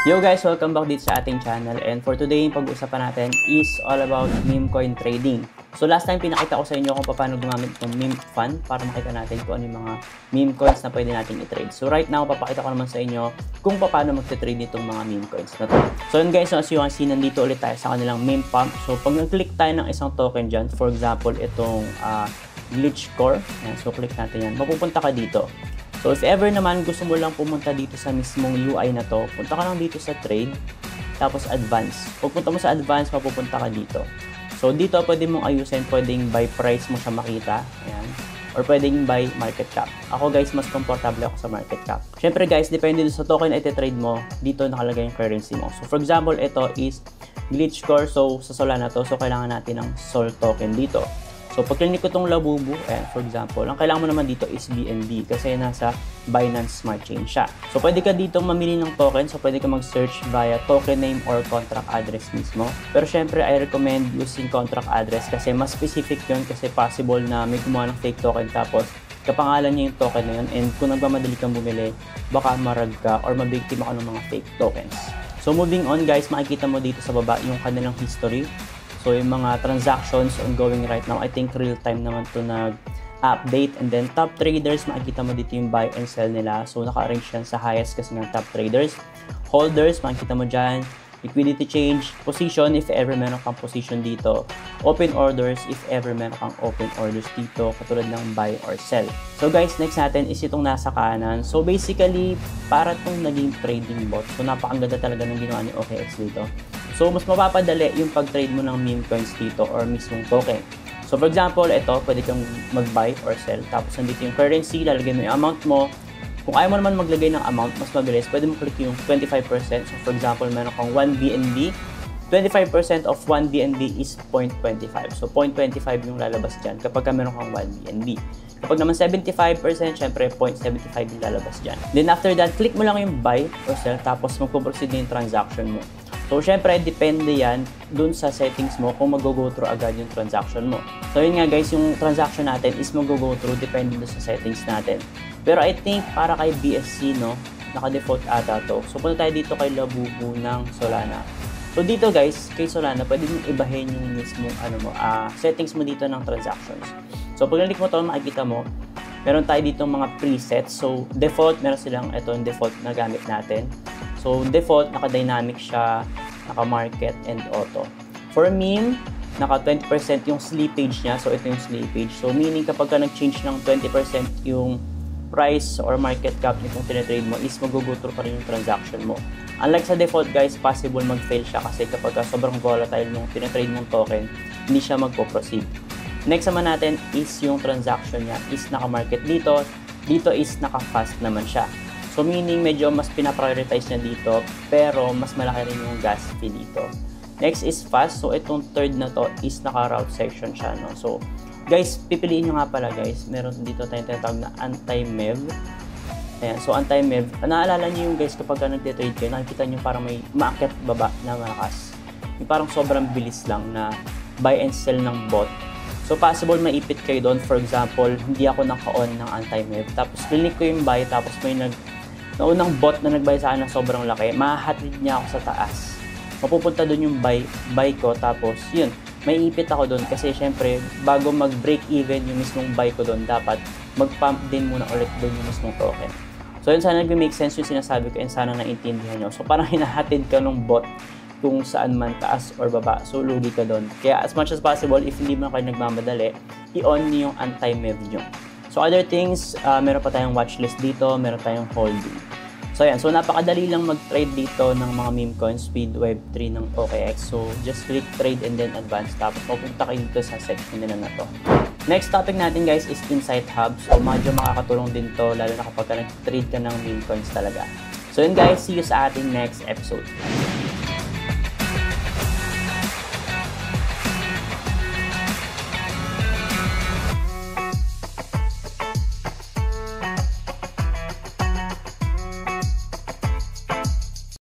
Yo guys, welcome back dito sa ating channel, and for today, yung pag-uusapan natin is all about meme coin trading. So last time pinakita ko sa inyo kung paano gumamit ng meme fund para makita natin kung ano yung mga meme coins na pwede natin i-trade. So right now, papakita ko naman sa inyo kung paano mag-trade itong mga meme coins na to. So yun guys, so as you can see, nandito ulit tayo sa kanilang meme pump. So pag nag-click tayo ng isang token dyan, for example, itong Glitch Core, so click natin yan, mapupunta ka dito. So if ever naman gusto mo lang pumunta dito sa mismong UI na to, punta ka lang dito sa trade, tapos advance. Pag punta mo sa advance, mapupunta ka dito. So dito pwede mong ayusin, pwedeng by price mo siya makita, ayan, or pwedeng by market cap. Ako guys, mas komportable ako sa market cap. Syempre guys, depende sa token na iti-trade mo, dito nakalagay yung currency mo. So for example, ito is Glitch Core, so sa Solana to, so kailangan natin ng Sol token dito. So, pag klinik ko itong Labubu, for example, ang kailangan mo naman dito is BNB kasi nasa Binance Smart Chain siya. So, pwede ka dito mamili ng token. So, pwede ka mag-search via token name or contract address mismo. Pero, syempre, I recommend using contract address kasi mas specific yun kasi possible na may gumawa ng fake token tapos kapangalan niya yung token na yun, and kung nagmamadali kang bumili, baka marag ka or mabiktima ka ng mga fake tokens. So, moving on guys, makikita mo dito sa baba yung kanilang history. So, yung mga transactions ongoing right now, I think real time naman to nag-update. And then, top traders, makikita mo dito yung buy and sell nila. So, naka-arrange yan sa highest kasi ng top traders. Holders, makikita mo dyan. Liquidity change, position, if ever meron kang position dito. Open orders, if ever meron kang open orders dito, katulad ng buy or sell. So, guys, next natin is itong nasa kanan. So, basically, para itong naging trading bot. So, napakaganda talaga ng ginawa ni OKX dito. So, mas mapapadali yung pag-trade mo ng meme coins dito or mismong token. So, for example, ito, pwede kang mag-buy or sell. Tapos, nandito yung currency, lalagay mo yung amount mo. Kung ayaw mo naman maglagay ng amount, mas mabilis, pwede mo click yung 25%. So, for example, meron kang 1 BNB. 25% of 1 BNB is 0.25. So, 0.25 yung lalabas dyan kapag meron kang 1 BNB. Kapag naman 75%, syempre 0.75 yung lalabas dyan. Then, after that, click mo lang yung buy or sell, tapos magpo-proceed na yung transaction mo. So, syempre, depende yan dun sa settings mo kung mag-go through agad yung transaction mo. So, yun nga guys, yung transaction natin is mag-go through depende dun sa settings natin. Pero I think para kay BSC, no, naka-default ata to. So, punta tayo dito kay Labubu ng Solana. So, dito guys, kay Solana, pwede mong ibahin yung mismong settings mo dito ng transactions. So, pag nalik mo to, makikita mo, meron tayo dito mga presets. So, default, meron silang ito yung default na gamit natin. So, default, naka-dynamic siya, naka-market, and auto. For meme, naka-20% yung slippage niya. So, ito yung slippage. So, meaning kapag ka nag-change ng 20% yung price or market cap nitong tinatrade mo, is mag-go through pa rin yung transaction mo. Unlike sa default, guys, possible mag-fail siya kasi kapag sobrang volatile yung tinatrade mong token, hindi siya magpo-proceed. Next naman natin is yung transaction niya is naka-market dito. Dito is naka-fast naman siya. So, meaning medyo mas pinaprioritize niya dito, pero mas malaki rin yung gas fee dito. Next is fast. So, itong third na to is naka-route section siya, no? So, guys, pipiliin nyo nga pala, guys. Meron dito tayong tinatawag na anti-mev. Ayan, so anti-mev. Naalala nyo yung guys, kapag nagtitrade kayo, nakikita nyo parang may maakyat baba na malakas. Yung parang sobrang bilis lang na buy and sell ng bot. So, possible maipit kayo doon. For example, hindi ako naka-on ng anti-mev. Tapos, click ko yung buy, tapos may naunang bot na nag-buy sa akin na sobrang laki, mahahatid niya ako sa taas. Mapupunta doon yung buy ko, tapos yun, may ipit ako doon kasi syempre, bago mag-break even yung mismong buy ko doon, dapat mag-pump din muna ulit doon yung mismong token. So yun, sana nag-make sense yung sinasabi ko and sana naintindihan nyo. So parang hinahatid ka ng bot kung saan man taas or baba, so lugi ka doon. Kaya as much as possible, if hindi mo kayo nagmamadali, i-on niyo yung anti-mev nyo. So other things, meron pa tayong watchlist dito, meron tayong holding. So ayan, so napakadali lang mag-trade dito ng mga meme coins, speed web3 ng OKX. So just click trade and then advance, tapos pupunta kayo dito sa section nila na to. Next topic natin guys is Insight Hub. So medyo makakatulong din to, lalo na kapag nag-trade ka ng meme coins talaga. So yun guys, see you sa ating next episode.